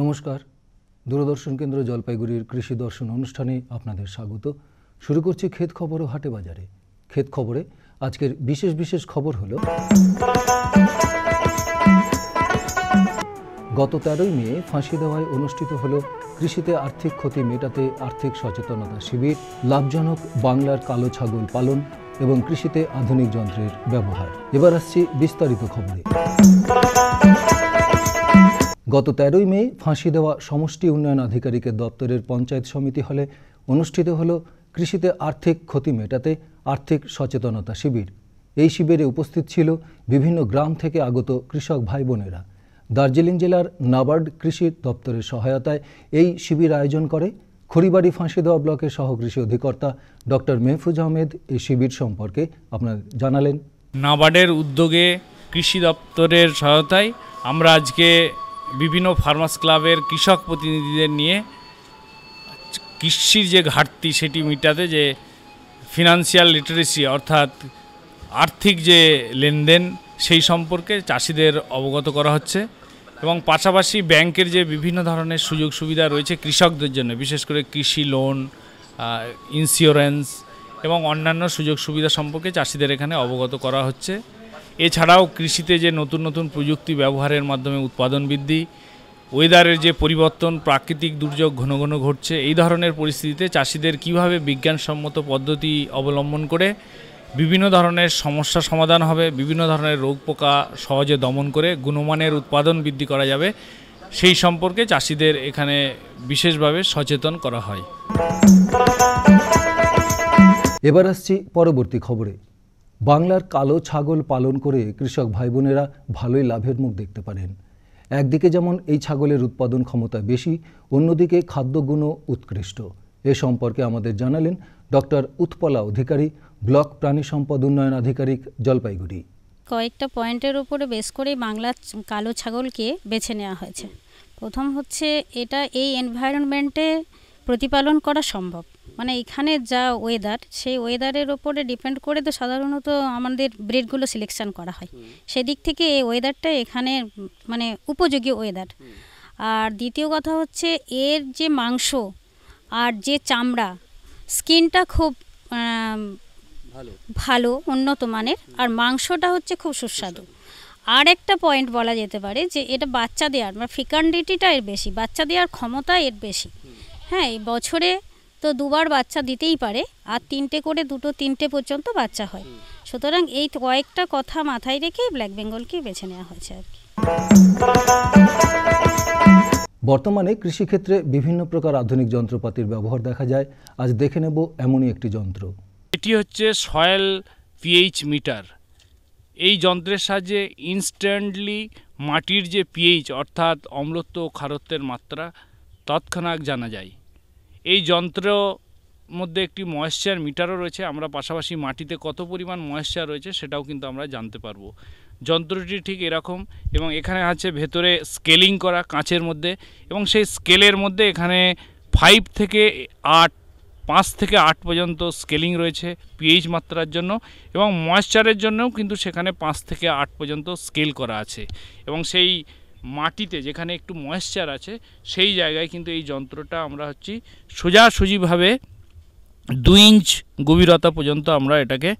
নমস্কার, দূরদর্শন কেন্দ্র জলপাইগুড়ির কৃষি দর্শন অনুষ্ঠানে আপনাদের স্বাগত। শুরু করছি ক্ষেত খবর ও হাটে বাজারে। ক্ষেত খবরে আজকের বিশেষ খবর হলো গত 13ই মে ফাঁসি দেওয়ায় অনুষ্ঠিত হলো কৃষিতে আর্থিক ক্ষতি মেটাতে আর্থিক সচেতনতা শিবির, লাভজনক বাংলার কালো ছাগল পালন এবং কৃষিতে আধুনিক যন্ত্রের ব্যবহার। এবার আসছি বিস্তারিত খবরে। গত 13ই মে ফাঁসি দেওয়া সমষ্টি উন্নয়ন আধিকারিকের দপ্তরের পঞ্চায়েত সমিতি হলে অনুষ্ঠিত হল কৃষিতে আর্থিক ক্ষতি মেটাতে আর্থিক সচেতনতা শিবির। এই শিবিরে উপস্থিত ছিল বিভিন্ন গ্রাম থেকে আগত কৃষক ভাই বোনেরা। দার্জিলিং জেলার নাবার্ড কৃষি দপ্তরের সহায়তায় এই শিবির আয়োজন করে। খড়িবাড়ি ফাঁসি দেওয়া ব্লকের সহকৃষি অধিকর্তা ডক্টর মেহফুজ আহমেদ এই শিবির সম্পর্কে আপনার জানালেন। নাবার্ডের উদ্যোগে কৃষি দপ্তরের সহায়তায় আমরা আজকে বিভিন্ন ফার্মার্স ক্লাবের কৃষক প্রতিনিধিদের নিয়ে কৃষির যে ঘাটতি সেটি মেটাতে, যে ফিনান্সিয়াল লিটারেসি অর্থাৎ আর্থিক যে লেনদেন সেই সম্পর্কে চাষিদের অবগত করা হচ্ছে এবং পাশাপাশি ব্যাংকের যে বিভিন্ন ধরনের সুযোগ সুবিধা রয়েছে কৃষকদের জন্য, বিশেষ করে কৃষি লোন, ইন্স্যুরেন্স এবং অন্যান্য সুযোগ সুবিধা সম্পর্কে চাষিদের এখানে অবগত করা হচ্ছে। এছাড়াও কৃষিতে যে নতুন প্রযুক্তি ব্যবহারের মাধ্যমে উৎপাদন বৃদ্ধি, ওয়েদারের যে পরিবর্তন, প্রাকৃতিক দুর্যোগ ঘন ঘন ঘটছে, এই ধরনের পরিস্থিতিতে চাষিদের কিভাবে বিজ্ঞানসম্মত পদ্ধতি অবলম্বন করে বিভিন্ন ধরনের সমস্যা সমাধান হবে, বিভিন্ন ধরনের রোগ পোকা সহজে দমন করে গুণমানের উৎপাদন বৃদ্ধি করা যাবে, সেই সম্পর্কে চাষিদের এখানে বিশেষভাবে সচেতন করা হয়। এবার আসছি পরবর্তী খবরে। বাংলার কালো ছাগল পালন করে কৃষক ভাই বোনেরা ভালোই লাভের মুখ দেখতে পারেন। একদিকে যেমন এই ছাগলের উৎপাদন ক্ষমতা বেশি, অন্যদিকে খাদ্যগুণও উৎকৃষ্ট। এ সম্পর্কে আমাদের জানালেন ডক্টর উৎপলা অধিকারী, ব্লক প্রাণী সম্পদ উন্নয়ন আধিকারিক, জলপাইগুড়ি। কয়েকটা পয়েন্টের উপরে বেস করে বাংলার কালো ছাগলকে বেছে নেওয়া হয়েছে। প্রথম হচ্ছে, এটা এই এনভায়রনমেন্টে প্রতিপালন করা সম্ভব, মানে এখানে যা ওয়েদার, সেই ওয়েদারের ওপরে ডিপেন্ড করে তো সাধারণত আমাদের ব্রিডগুলো সিলেকশন করা হয়। সেদিক থেকে এই ওয়েদারটা এখানে মানে উপযোগী ওয়েদার। আর দ্বিতীয় কথা হচ্ছে, এর যে মাংস আর যে চামড়া, স্কিনটা খুব ভালো, উন্নত মানের, আর মাংসটা হচ্ছে খুব সুস্বাদু। আর একটা পয়েন্ট বলা যেতে পারে যে এটা বাচ্চা দেওয়ার মানে ফিকান্ডিটিটা এর বেশি, বাচ্চা দেওয়ার ক্ষমতা এর বেশি। হ্যাঁ, এই বছরে তো দুবার বাচ্চা দিতেই পারে, আর 3টে করে 2-3টে পর্যন্ত বাচ্চা হয়। সুতরাং এই কয়েকটা কথা মাথায় রেখে ব্ল্যাক বেঙ্গলকে বেছে নেওয়া হয়েছে আর কি। বর্তমানে কৃষিক্ষেত্রে বিভিন্ন প্রকার আধুনিক যন্ত্রপাতির ব্যবহার দেখা যায়। আজ দেখে নেব এমনই একটি যন্ত্র। এটি হচ্ছে সয়েল পিএইচ মিটার। এই যন্ত্রের সাহায্যে ইনস্ট্যান্টলি মাটির যে পিএইচ অর্থাৎ অম্লত্ব ও ক্ষারত্বের মাত্রা তৎক্ষণাৎ জানা যায়। এই যন্ত্র মধ্যে একটি ময়েশ্চার মিটারও রয়েছে। আমরা পাশাপাশি মাটিতে কত পরিমাণ ময়েশ্চার রয়েছে সেটাও কিন্তু আমরা জানতে পারবো। যন্ত্রটি ঠিক এরকম, এবং এখানে আছে ভেতরে স্কেলিং করা কাঁচের মধ্যে, এবং সেই স্কেলের মধ্যে এখানে 5 থেকে 8 পর্যন্ত স্কেলিং রয়েছে পিএইচ মাত্রার জন্য, এবং ময়েশ্চারের জন্যও কিন্তু সেখানে 5 থেকে 8 পর্যন্ত স্কেল করা আছে। এবং সেই মাটিতে যেখানে একটু ময়েশ্চার আছে সেই জায়গায় কিন্তু এই যন্ত্রটা আমরা সোজাসুজিভাবে 2 ইঞ্চ গভীরতা পর্যন্ত আমরা এটাকে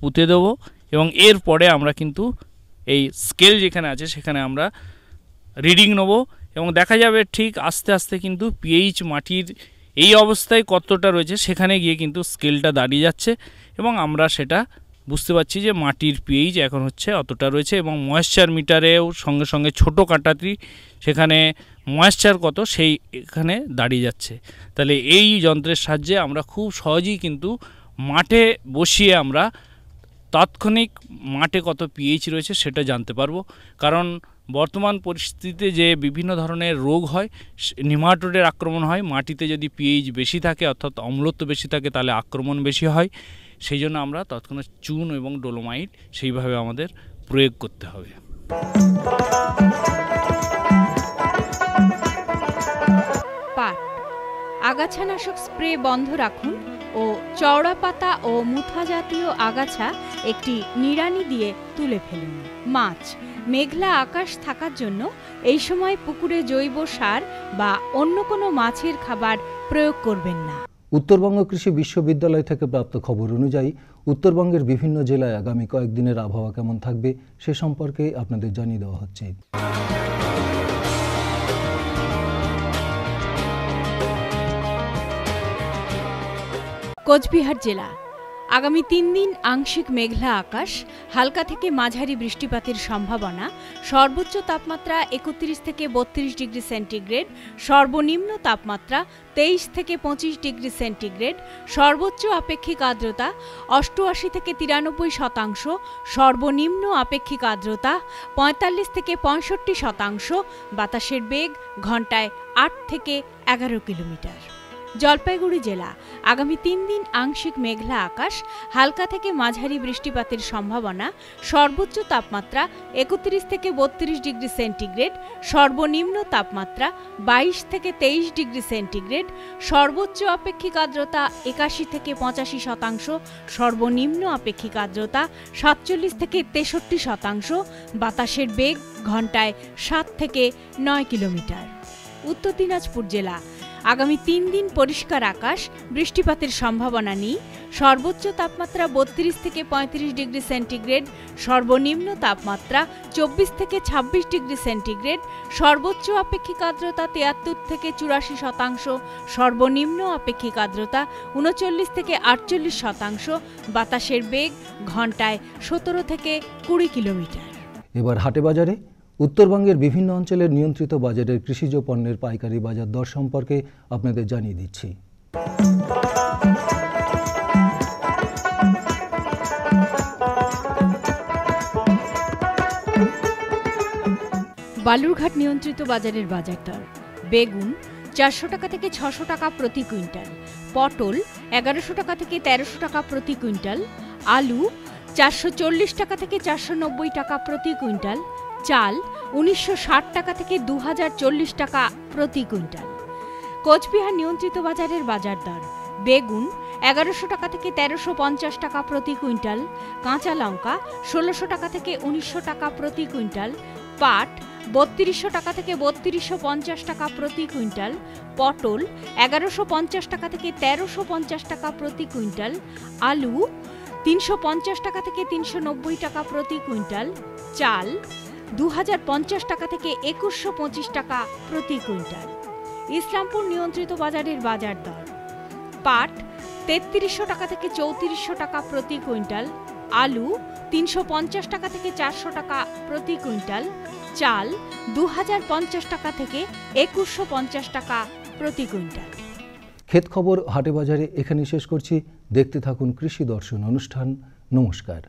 পুঁতে দেবো, এবং এরপরে আমরা কিন্তু এই স্কেল যেখানে আছে সেখানে আমরা রিডিং নেব, এবং দেখা যাবে ঠিক আস্তে আস্তে কিন্তু পিএইচ মাটির এই অবস্থায় কতটা রয়েছে সেখানে গিয়ে কিন্তু স্কেলটা দাঁড়িয়ে যাচ্ছে, এবং আমরা সেটা বুঝতে পারছি যে মাটির পিএইচ এখন হচ্ছে অতটা রয়েছে। এবং ময়েশ্চার মিটারেও সঙ্গে সঙ্গে ছোটো কাঁটাটি সেখানে ময়েশ্চার কত সেই এখানে দাঁড়িয়ে যাচ্ছে। তাহলে এই যন্ত্রের সাহায্যে আমরা খুব সহজেই কিন্তু মাঠে বসিয়ে আমরা তাৎক্ষণিক মাঠে কত পিএইচ রয়েছে সেটা জানতে পারবো। কারণ বর্তমান পরিস্থিতিতে যে বিভিন্ন ধরনের রোগ হয়, নিমাটোডের আক্রমণ হয়। মাটিতে যদি পিএইচ বেশি থাকে অর্থাৎ অম্লত্ব বেশি থাকে তাহলে আক্রমণ বেশি হয়। সেই জন্য আমরা তৎক্ষণাৎ চুন এবং ডোলোমাইট সেইভাবে আমাদের প্রয়োগ করতে হবে। পাট আগাছানাশক স্প্রে বন্ধ রাখুন ও চওড়া পাতা ও মুথা জাতীয় আগাছা একটি নিড়ানি দিয়ে তুলে ফেলুন। মাছ মেঘলা আকাশ থাকার জন্য এই সময় পুকুরে জৈব সার বা অন্য কোনো মাছের খাবার প্রয়োগ করবেন না। উত্তরবঙ্গ কৃষি বিশ্ববিদ্যালয় থেকে প্রাপ্ত খবর অনুযায়ী উত্তরবঙ্গের বিভিন্ন জেলায় আগামী কয়েকদিনের আবহাওয়া কেমন থাকবে সে সম্পর্কে আপনাদের জানিয়ে দেওয়া হচ্ছে। কোচবিহার জেলা আগামী 3 দিন আংশিক মেঘলা আকাশ, হালকা থেকে মাঝারি বৃষ্টিপাতের সম্ভাবনা। সর্বোচ্চ তাপমাত্রা 31 থেকে 32 ডিগ্রি সেন্টিগ্রেড, সর্বনিম্ন তাপমাত্রা 23 থেকে 25 ডিগ্রি সেন্টিগ্রেড। সর্বোচ্চ আপেক্ষিক আর্দ্রতা 88 থেকে 93%, সর্বনিম্ন আপেক্ষিক আর্দ্রতা 45 থেকে 65%। বাতাসের বেগ ঘন্টায় 8 থেকে 11 কিলোমিটার। জলপাইগুড়ি জেলা আগামী 3 দিন আংশিক মেঘলা আকাশ, হালকা থেকে মাঝারি বৃষ্টিপাতের সম্ভাবনা। সর্বোচ্চ তাপমাত্রা 31 থেকে 32 ডিগ্রি সেন্টিগ্রেড, সর্বনিম্ন তাপমাত্রা 22 থেকে 23 ডিগ্রি সেন্টিগ্রেড। সর্বোচ্চ আপেক্ষিক আর্দ্রতা 81 থেকে 85%, সর্বনিম্ন আপেক্ষিক আর্দ্রতা 47 থেকে 63%। বাতাসের বেগ ঘন্টায় 7 থেকে 9 কিলোমিটার। উত্তর দিনাজপুর জেলা আগামী 3 দিন পরিষ্কার আকাশ, বৃষ্টিপাতের সম্ভাবনা নেই। সর্বোচ্চ তাপমাত্রা 32 থেকে 35 ডিগ্রি সেন্টিগ্রেড, সর্বনিম্ন তাপমাত্রা 24 থেকে 26 ডিগ্রি সেন্টিগ্রেড। সর্বোচ্চ আপেক্ষিক আর্দ্রতা 73 থেকে 84%, সর্বনিম্ন আপেক্ষিক আর্দ্রতা 39 থেকে 48%। বাতাসের বেগ ঘন্টায় 17 থেকে 20 কিলোমিটার। এবার হাটে বাজারে উত্তরবঙ্গের বিভিন্ন অঞ্চলের নিয়ন্ত্রিত বাজারের কৃষিজ পণ্যের পাইকারি বাজার দর সম্পর্কে আপনাদের জানিয়ে দিচ্ছি। বালুরঘাট নিয়ন্ত্রিত বাজারের বাজার দর: বেগুন 400 টাকা থেকে 600 টাকা প্রতি কুইন্টাল, পটল 1100 টাকা থেকে 1300 টাকা প্রতি কুইন্টাল, আলু 440 টাকা থেকে 490 টাকা প্রতি কুইন্টাল, চাল 1960 টাকা থেকে 2040 টাকা প্রতি কুইন্টাল। কোচবিহার নিয়ন্ত্রিত বাজারের বাজার দর: বেগুন 1100 টাকা থেকে 1350 টাকা প্রতি কুইন্টাল, কাঁচা লঙ্কা 1600 টাকা থেকে 1900 টাকা প্রতি কুইন্টাল, পাট 3200 টাকা থেকে 3250 টাকা প্রতি কুইন্টাল, পটল 1150 টাকা থেকে 1350 টাকা প্রতি কুইন্টাল, আলু 350 টাকা থেকে 390 টাকা প্রতি কুইন্টাল, চাল 2050 টাকা থেকে 2125 টাকা প্রতি কুইন্টাল। ইসলামপুর নিয়ন্ত্রিত বাজারের বাজার দর: পাট 3300 টাকা থেকে 3400 টাকা প্রতি কুইন্টাল, আলু 350 টাকা থেকে 400 টাকা প্রতি কুইন্টাল, চাল 2050 টাকা থেকে 2150 টাকা প্রতি কুইন্টাল। ক্ষেত খবর হাটে বাজারে এখানে শেষ করছি। দেখতে থাকুন কৃষি দর্শন অনুষ্ঠান। নমস্কার।